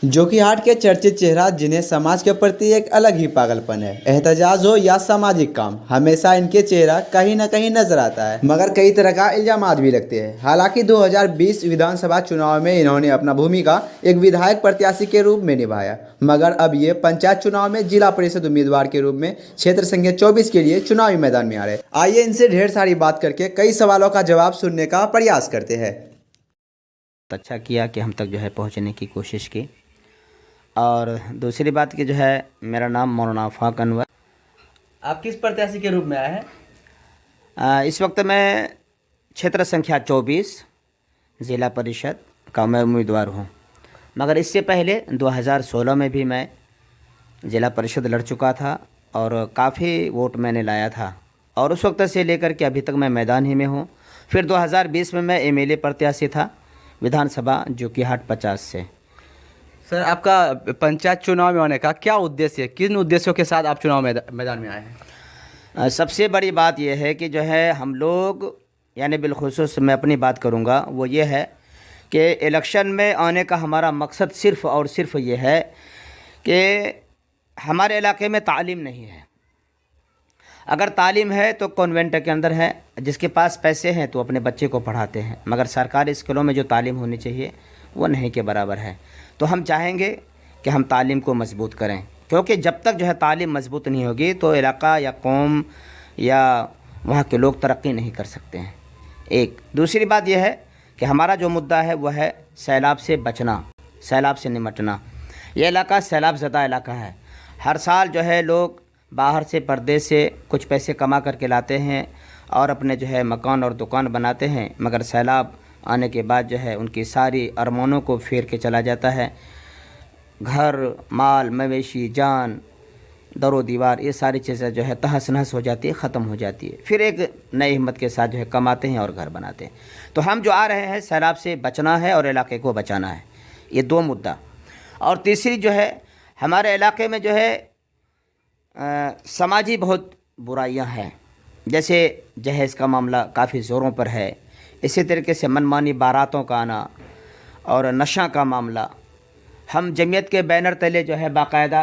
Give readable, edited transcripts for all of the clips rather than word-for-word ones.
जोकीहाट के चर्चित चेहरा जिन्हें समाज के प्रति एक अलग ही पागलपन है, एहतजाज हो या सामाजिक काम, हमेशा इनके चेहरा कहीं न कहीं नजर आता है। मगर कई तरह का इल्जामात भी लगते हैं। हालांकि 2020 विधानसभा चुनाव में इन्होंने अपना भूमिका एक विधायक प्रत्याशी के रूप में निभाया, मगर अब ये पंचायत चुनाव में जिला परिषद उम्मीदवार के रूप में क्षेत्र संख्या 24 के लिए चुनावी मैदान में आ रहे। आइए इनसे ढेर सारी बात करके कई सवालों का जवाब सुनने का प्रयास करते हैं। अच्छा किया कि हम तक जो है पहुंचने की कोशिश की। और दूसरी बात कि जो है मेरा नाम मौलाना आफाक अनवर। आप किस प्रत्याशी के रूप में आए हैं? इस वक्त मैं क्षेत्र संख्या 24 ज़िला परिषद का मैं उम्मीदवार हूं। मगर इससे पहले 2016 में भी मैं ज़िला परिषद लड़ चुका था और काफ़ी वोट मैंने लाया था, और उस वक्त से लेकर के अभी तक मैं मैदान ही में हूं। फिर 2020 में मैं एमएलए प्रत्याशी था विधानसभा जोकीहाट 50 से। सर, आपका पंचायत चुनाव में आने का क्या उद्देश्य है? किन उद्देश्यों के साथ आप चुनाव मैदान में आए हैं? सबसे बड़ी बात यह है कि जो है हम लोग, यानी बिलखुसूस मैं अपनी बात करूंगा, वो ये है कि इलेक्शन में आने का हमारा मकसद सिर्फ़ और सिर्फ ये है कि हमारे इलाके में तालीम नहीं है। अगर तालीम है तो कॉन्वेंट के अंदर है, जिसके पास पैसे हैं तो अपने बच्चे को पढ़ाते हैं, मगर सरकारी स्कूलों में जो तालीम होनी चाहिए वो नहीं के बराबर है। तो हम चाहेंगे कि हम तालीम को मजबूत करें, क्योंकि जब तक जो है तालीम मजबूत नहीं होगी तो इलाका या कौम या वहाँ के लोग तरक्की नहीं कर सकते हैं। एक दूसरी बात यह है कि हमारा जो मुद्दा है वह है सैलाब से बचना, सैलाब से निमटना। ये इलाका सैलाब ज़दा इलाका है। हर साल जो है लोग बाहर से परदेश से कुछ पैसे कमा करके लाते हैं और अपने जो है मकान और दुकान बनाते हैं, मगर सैलाब आने के बाद जो है उनकी सारी अरमानों को फेर के चला जाता है। घर, माल, मवेशी, जान, दरो दीवार, ये सारी चीज़ें जो है तहस नहस हो जाती है, ख़त्म हो जाती है। फिर एक नई हिम्मत के साथ जो है कमाते हैं और घर बनाते हैं। तो हम जो आ रहे हैं, सैलाब से बचना है और इलाके को बचाना है, ये दो मुद्दा। और तीसरी जो है हमारे इलाके में जो है समाजी बहुत बुराइयां हैं, जैसे जहेज़ का मामला काफ़ी ज़ोरों पर है, इसी तरीके से मनमानी बारातों का आना और नशा का मामला। हम जमीयत के बैनर तले जो है बाकायदा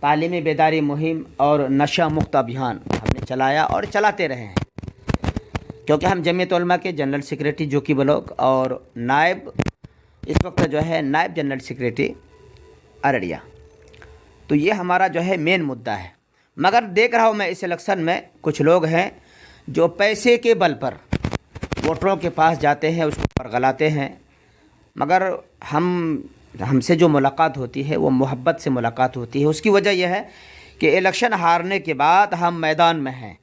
तालीमी बेदारी मुहिम और नशा मुक्त अभियान हमने चलाया और चलाते रहे हैं, क्योंकि हम जमीयत उलमा के जनरल सेक्रेटरी जोकी ब्लॉक और नायब, इस वक्त जो है नायब जनरल सेक्रेटरी अररिया, तो ये हमारा जो है मेन मुद्दा है। मगर देख रहा हूँ मैं इस इलेक्शन में कुछ लोग हैं जो पैसे के बल पर वोटरों के पास जाते हैं, उसको परगलाते हैं। मगर हमसे जो मुलाकात होती है वो मोहब्बत से मुलाकात होती है। उसकी वजह यह है कि इलेक्शन हारने के बाद हम मैदान में हैं।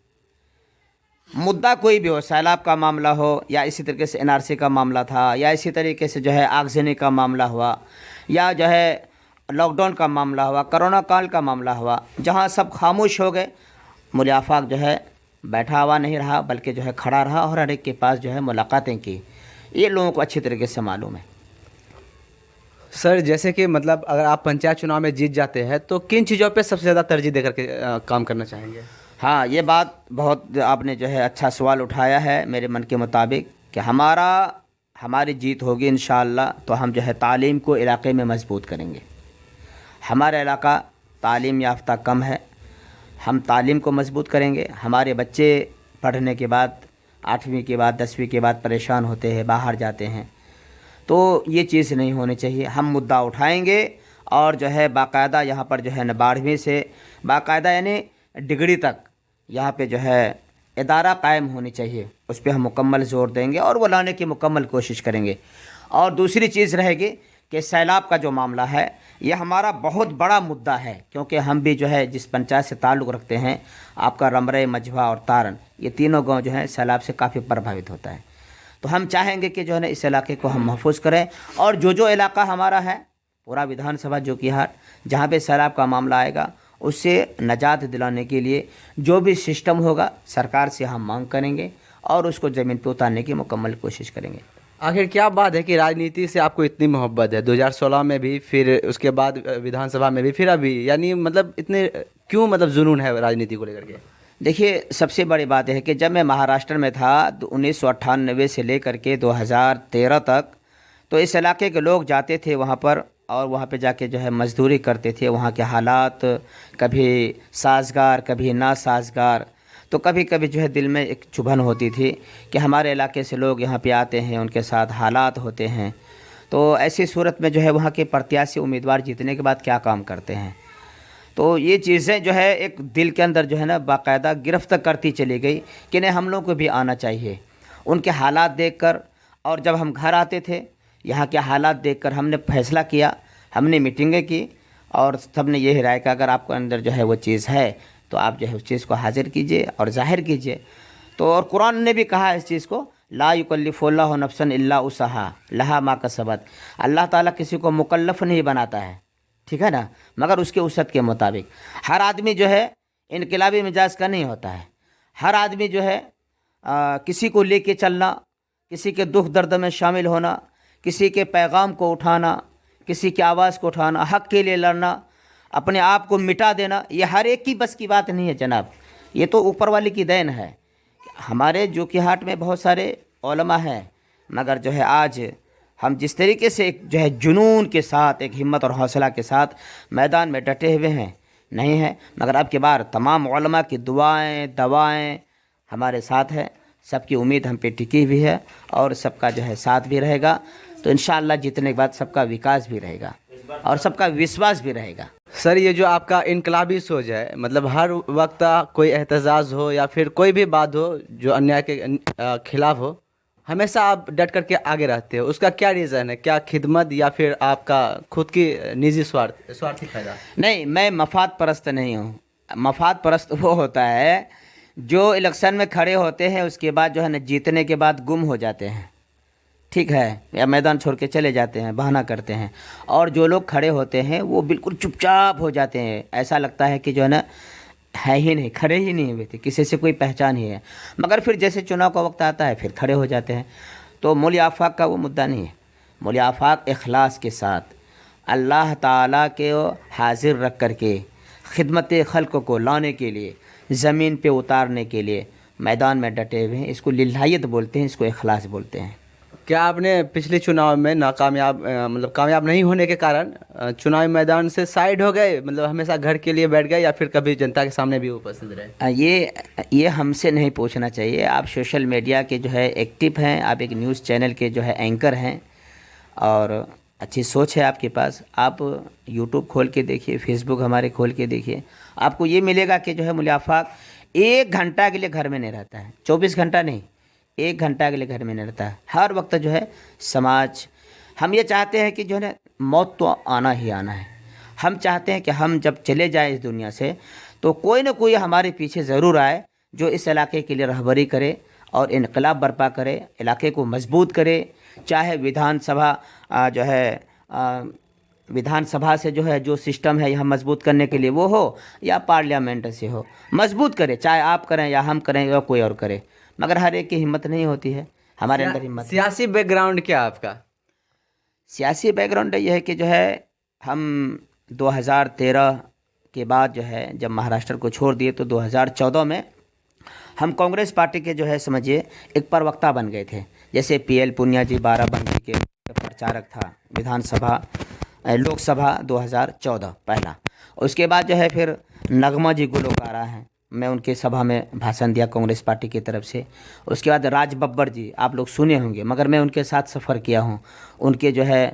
मुद्दा कोई भी हो, सैलाब का मामला हो या इसी तरीके से एनआरसी का मामला था, या इसी तरीके से जो है आगजनी का मामला हुआ, या जो है लॉकडाउन का मामला हुआ, कोरोना काल का मामला हुआ, जहां सब खामोश हो गए, मौलाना आफाक जो है बैठा हुआ नहीं रहा, बल्कि जो है खड़ा रहा और हर एक के पास जो है मुलाकातें की। ये लोगों को अच्छी तरीके से मालूम है। सर, जैसे कि मतलब अगर आप पंचायत चुनाव में जीत जाते हैं तो किन चीज़ों पे सबसे ज़्यादा तरजीह देकर के काम करना चाहेंगे? हाँ, ये बात बहुत आपने जो है अच्छा सवाल उठाया है मेरे मन के मुताबिक कि हमारी जीत होगी इंशाअल्लाह, तो हम जो है तालीम को इलाके में मजबूत करेंगे। हमारा इलाका तालीम याफ्ता कम है, हम तालीम को मजबूत करेंगे। हमारे बच्चे पढ़ने के बाद 8वीं के बाद 10वीं के बाद परेशान होते हैं, बाहर जाते हैं, तो ये चीज़ नहीं होनी चाहिए। हम मुद्दा उठाएंगे और जो है बाकायदा यहाँ पर जो है न 12वीं से बाकायदा यानी डिग्री तक यहाँ पे जो है इदारा कायम होनी चाहिए, उस पर हम मुकम्मल ज़ोर देंगे और वो लाने की मुकम्मल कोशिश करेंगे। और दूसरी चीज़ रहेगी कि सैलाब का जो मामला है ये हमारा बहुत बड़ा मुद्दा है, क्योंकि हम भी जो है जिस पंचायत से ताल्लुक़ रखते हैं, आपका रमरे, मझवा और तारन, ये तीनों गांव जो है सैलाब से काफ़ी प्रभावित होता है। तो हम चाहेंगे कि जो है ना इस इलाके को हम महफूज करें, और जो इलाका हमारा है पूरा विधानसभा जोकीहाट जहाँ पे सैलाब का मामला आएगा, उससे निजात दिलाने के लिए जो भी सिस्टम होगा सरकार से हम मांग करेंगे और उसको ज़मीन पर उतारने की मुकम्मल कोशिश करेंगे। आखिर क्या बात है कि राजनीति से आपको इतनी मोहब्बत है? 2016 में भी, फिर उसके बाद विधानसभा में भी, फिर अभी, यानी मतलब इतने क्यों मतलब जुनून है राजनीति को लेकर के? देखिए, सबसे बड़ी बात है कि जब मैं महाराष्ट्र में था तो 1998 से लेकर के 2013 तक, तो इस इलाके के लोग जाते थे वहाँ पर और वहाँ पे जाके जो है मज़दूरी करते थे। वहाँ के हालात कभी साज़गार कभी ना साज़गार, तो कभी कभी जो है दिल में एक चुभन होती थी कि हमारे इलाके से लोग यहाँ पे आते हैं, उनके साथ हालात होते हैं, तो ऐसी सूरत में जो है वहाँ के प्रत्याशी उम्मीदवार जीतने के बाद क्या काम करते हैं। तो ये चीज़ें जो है एक दिल के अंदर जो है ना बाकायदा गिरफ्त करती चली गई कि नहीं, हम लोग को भी आना चाहिए। उनके हालात देखकर, और जब हम घर आते थे यहाँ के हालात देखकर हमने फैसला किया, हमने मीटिंगें की और सबने यही राय का अगर आपको अंदर जो है वो चीज़ है तो आप जो है उस चीज़ को हाजिर कीजिए और ज़ाहिर कीजिए। तो और कुरान ने भी कहा इस चीज़ को, ला युकल्लिफुल्लाहु नफ्सन इल्ला उस्साहा लहा मा कसबत। अल्लाह ताला किसी को मुकल्लफ़ नहीं बनाता है, ठीक है ना, मगर उसके वसअत के मुताबिक। हर आदमी जो है इनकलाबी मिजाज का नहीं होता है। हर आदमी जो है किसी को लेके चलना, किसी के दुख दर्द में शामिल होना, किसी के पैगाम को उठाना, किसी की आवाज़ को उठाना, हक़ के लिए लड़ना, अपने आप को मिटा देना, ये हर एक की बस की बात नहीं है जनाब। ये तो ऊपर वाले की देन है। हमारे जो कि हाट में बहुत सारे उलमा हैं, मगर जो है आज हम जिस तरीके से एक जो है जुनून के साथ, एक हिम्मत और हौसला के साथ मैदान में डटे हुए हैं नहीं है, मगर अब की बार तमाम उलमा की दुआएं दवाएं हमारे साथ है। सबकी उम्मीद हम पे टिकी हुई है और सबका जो है साथ भी रहेगा। तो इंशाअल्लाह जीतने के बाद सबका विकास भी रहेगा और सबका विश्वास भी रहेगा। सर, ये जो आपका इनकलाबी सोच है, मतलब हर वक्त कोई एहतजाज हो या फिर कोई भी बात हो जो अन्याय के खिलाफ हो, हमेशा आप डट करके आगे रहते हो, उसका क्या रीज़न है? क्या खिदमत या फिर आपका खुद की निजी स्वार्थी फायदा? नहीं, मैं मफाद परस्त नहीं हूँ। मफाद परस्त वो होता है जो इलेक्शन में खड़े होते हैं, उसके बाद जो है ना जीतने के बाद गुम हो जाते हैं, ठीक है, या मैदान छोड़ के चले जाते हैं, बहाना करते हैं। और जो लोग खड़े होते हैं वो बिल्कुल चुपचाप हो जाते हैं, ऐसा लगता है कि जो है ना है ही नहीं, खड़े ही नहीं हुए थे, किसी से कोई पहचान ही है। मगर फिर जैसे चुनाव का वक्त आता है फिर खड़े हो जाते हैं। तो मौली आफाक का वो मुद्दा नहीं है। मौली आफाक इखलास के साथ अल्लाह ताला के हाजिर रख करके खिदमत खल्क़ को लाने के लिए, ज़मीन पे उतारने के लिए मैदान में डटे हुए हैं। इसको लिल्लाहियत बोलते हैं, इसको इखलास बोलते हैं। क्या आपने पिछले चुनाव में नाकामयाब मतलब कामयाब नहीं होने के कारण चुनावी मैदान से साइड हो गए, मतलब हमेशा घर के लिए बैठ गए, या फिर कभी जनता के सामने भी उपस्थित रहे? ये हमसे नहीं पूछना चाहिए। आप सोशल मीडिया के जो है एक्टिव हैं, आप एक न्यूज़ चैनल के जो है एंकर हैं और अच्छी सोच है आपके पास। आप यूट्यूब खोल के देखिए, फेसबुक हमारे खोल के देखिए, आपको ये मिलेगा कि जो है मौली आफाक 1 घंटा के लिए घर में नहीं रहता है। 24 घंटा नहीं, 1 घंटा के लिए घर में नहीं रहता है। हर वक्त जो है समाज, हम ये चाहते हैं कि जो है ना मौत तो आना ही आना है। हम चाहते हैं कि हम जब चले जाएं इस दुनिया से तो कोई ना कोई हमारे पीछे ज़रूर आए जो इस इलाके के लिए रहबरी करे और इनकलाब बर्पा करे, इलाके को मजबूत करे। चाहे विधानसभा जो है विधानसभा से जो है जो सिस्टम है यहाँ मजबूत करने के लिए वो हो, या पार्लियामेंट से हो, मजबूत करे, चाहे आप करें या हम करें या कोई और करे। मगर हर एक की हिम्मत नहीं होती है, हमारे अंदर हिम्मत। सियासी बैकग्राउंड क्या आपका? सियासी बैकग्राउंड ये है कि जो है हम 2013 के बाद जो है जब महाराष्ट्र को छोड़ दिए तो 2014 में हम कांग्रेस पार्टी के जो है समझिए एक प्रवक्ता बन गए थे। जैसे PL पुनिया जी बाराबंकी के प्रचारक था, विधानसभा लोकसभा 2014 पहला। उसके बाद जो है फिर नगमा जी गुलकारा हैं, मैं उनके सभा में भाषण दिया कांग्रेस पार्टी की तरफ से। उसके बाद राज बब्बर जी, आप लोग सुने होंगे, मगर मैं उनके साथ सफ़र किया हूँ। उनके जो है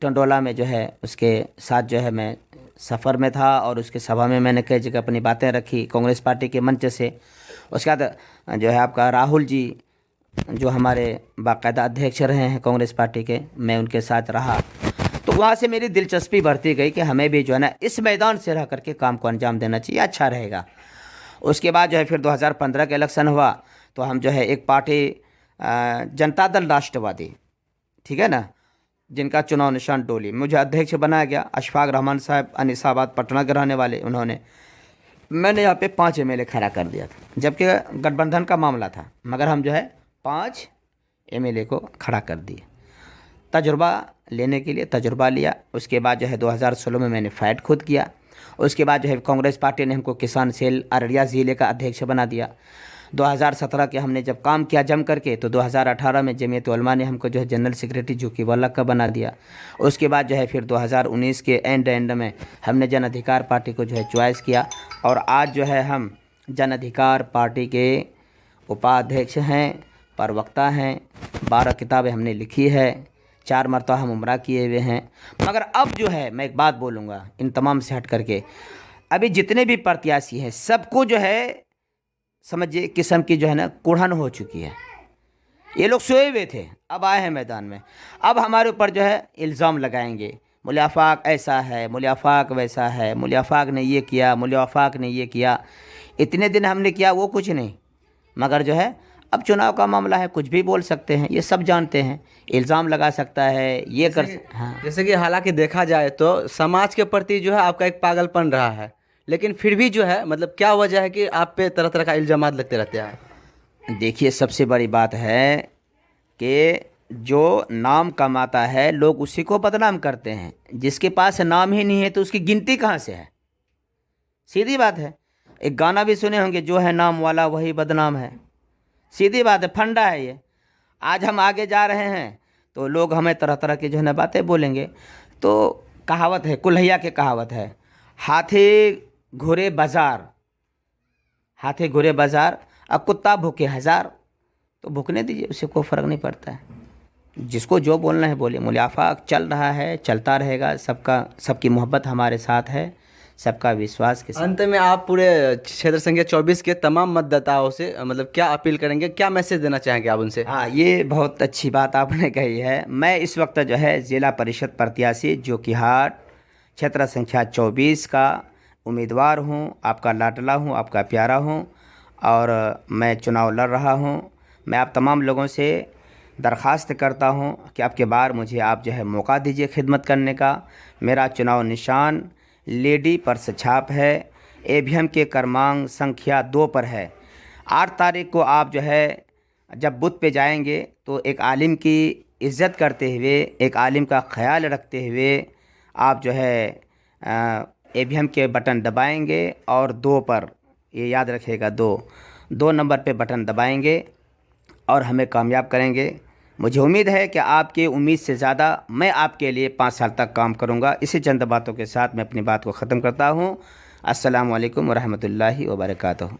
टंडोला में जो है उसके साथ जो है मैं सफ़र में था और उसके सभा में मैंने कई जगह अपनी बातें रखी कांग्रेस पार्टी के मंच से। उसके बाद जो है आपका राहुल जी जो हमारे बाकायदा अध्यक्ष रहे हैं कांग्रेस पार्टी के, मैं उनके साथ रहा। तो वहाँ से मेरी दिलचस्पी बढ़ती गई कि हमें भी जो है ना इस मैदान से रह करके काम को अंजाम देना चाहिए, अच्छा रहेगा। उसके बाद जो है फिर 2015 का इलेक्शन हुआ तो हम जो है एक पार्टी जनता दल राष्ट्रवादी, ठीक है ना, जिनका चुनाव निशान डोली, मुझे अध्यक्ष बनाया गया। अशफाक रहमान साहब अनीसाबाद पटना के रहने वाले, उन्होंने, मैंने यहाँ पे 5 MLA खड़ा कर दिया था, जबकि गठबंधन का मामला था, मगर हम जो है 5 MLA को खड़ा कर दिए। तजुर्बा लेने के लिए तजुर्बा लिया। उसके बाद जो है 2016 में मैंने फाइट खुद किया। उसके बाद जो है कांग्रेस पार्टी ने हमको किसान सेल अररिया ज़िले का अध्यक्ष बना दिया। 2017 के हमने जब काम किया जम करके, तो 2018 में जमीयत उलमा ने हमको जो है जनरल सेक्रेटरी जो कि वल्लभ का बना दिया। उसके बाद जो है फिर 2019 के एंड में हमने जन अधिकार पार्टी को जो है चॉइस किया, और आज जो है हम जन अधिकार पार्टी के उपाध्यक्ष हैं, प्रवक्ता हैं। 12 किताबें हमने लिखी है, 4 मरतबा हम उम्रा किए हुए हैं। मगर अब जो है मैं एक बात बोलूँगा इन तमाम से हट करके, अभी जितने भी प्रत्याशी हैं सबको जो है समझिए किस्म की जो है ना कुढ़न हो चुकी है। ये लोग सोए हुए थे, अब आए हैं मैदान में। अब हमारे ऊपर जो है इल्ज़ाम लगाएंगे, मौलवी आफाक ऐसा है, मौलवी आफाक वैसा है, मौलवी आफाक ने ये किया, मौलवी आफाक ने ये किया। इतने दिन हमने किया वो कुछ नहीं, मगर जो है अब चुनाव का मामला है, कुछ भी बोल सकते हैं, ये सब जानते हैं। इल्ज़ाम लगा सकता है, ये कर हाँ। जैसे कि हालांकि देखा जाए तो समाज के प्रति जो है आपका एक पागलपन रहा है, लेकिन फिर भी जो है मतलब क्या वजह है कि आप पे तरह तरह का इल्ज़ामात लगते रहते हैं? देखिए, सबसे बड़ी बात है कि जो नाम कमाता है लोग उसी को बदनाम करते हैं। जिसके पास नाम ही नहीं है तो उसकी गिनती कहाँ से है? सीधी बात है। एक गाना भी सुने होंगे, जो है नाम वाला वही बदनाम है। सीधी बात है, फंडा है ये। आज हम आगे जा रहे हैं तो लोग हमें तरह तरह की जो है ना बातें बोलेंगे। तो कहावत है, कुल्हैया की कहावत है, हाथी घोड़े बाजार, हाथी घोड़े बाजार, अब कुत्ता भूखे हज़ार। तो भूखने दीजिए, उससे कोई फ़र्क नहीं पड़ता है। जिसको जो बोलना है बोलिए। मौलवी आफाक चल रहा है, चलता रहेगा। सबकी मोहब्बत हमारे साथ है, सबका विश्वास के साथ। अंत में आप पूरे क्षेत्र संख्या 24 के तमाम मतदाताओं से मतलब क्या अपील करेंगे, क्या मैसेज देना चाहेंगे आप उनसे? हाँ, ये बहुत अच्छी बात आपने कही है। मैं इस वक्त जो है ज़िला परिषद प्रत्याशी जोकीहाट क्षेत्र संख्या 24 का उम्मीदवार हूँ, आपका लाडला हूँ, आपका प्यारा हूँ, और मैं चुनाव लड़ रहा हूँ। मैं आप तमाम लोगों से दरख्वास्त करता हूँ कि आपके बार मुझे आप जो है मौका दीजिए खिदमत करने का। मेरा चुनाव निशान लेडी पर्स छाप है, AVM के क्रमांक संख्या 2 पर है। 8 तारीख को आप जो है जब बूथ पे जाएंगे तो एक आलिम की इज़्ज़त करते हुए, एक आलिम का ख्याल रखते हुए आप जो है AVM के बटन दबाएंगे, और 2 पर, ये याद रखिएगा, 2 नंबर पे बटन दबाएंगे और हमें कामयाब करेंगे। मुझे उम्मीद है कि आपकी उम्मीद से ज़्यादा मैं आपके लिए 5 साल तक काम करूंगा। इसी चंद बातों के साथ मैं अपनी बात को ख़त्म करता हूं। अस्सलामु अलैकुम वरहमतुल्लाहि वबरकातुहू।